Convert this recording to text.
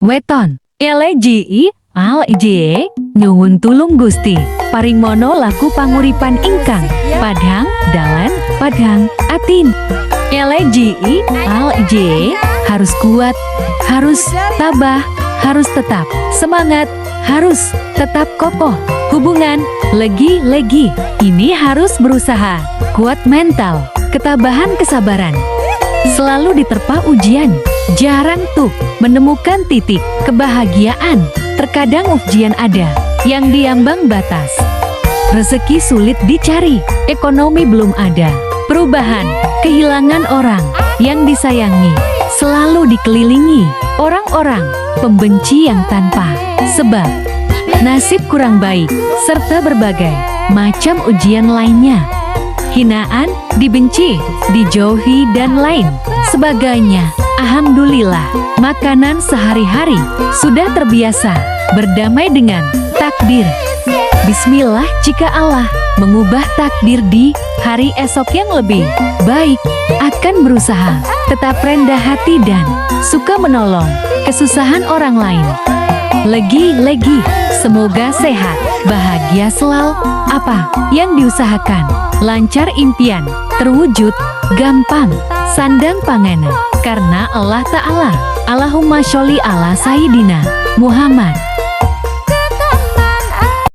weton. Eleji al-ije, nyuwun tulung Gusti. Paringmono laku panguripan ingkang padhang dalan padhang atin. Eleji al-ije, harus kuat, harus tabah, harus tetap semangat, harus tetap kokoh. Hubungan legi-legi, ini harus berusaha, kuat mental, ketabahan, kesabaran. Selalu diterpa ujian, jarang tuh menemukan titik kebahagiaan. Terkadang ujian ada yang diambang batas. Rezeki sulit dicari, ekonomi belum ada. Perubahan, kehilangan orang yang disayangi, selalu dikelilingi orang-orang pembenci yang tanpa sebab. Nasib kurang baik, serta berbagai macam ujian lainnya. Hinaan, dibenci, dijauhi, dan lain sebagainya. Alhamdulillah, makanan sehari-hari sudah terbiasa berdamai dengan takdir. Bismillah, jika Allah mengubah takdir di hari esok yang lebih baik, akan berusaha tetap rendah hati dan suka menolong kesusahan orang lain. Legi-legi, semoga sehat, bahagia selalu, apa yang diusahakan lancar, impian terwujud gampang, sandang panganan karena Allah Ta'ala. Allahumma sholli ala Sayyidina Muhammad.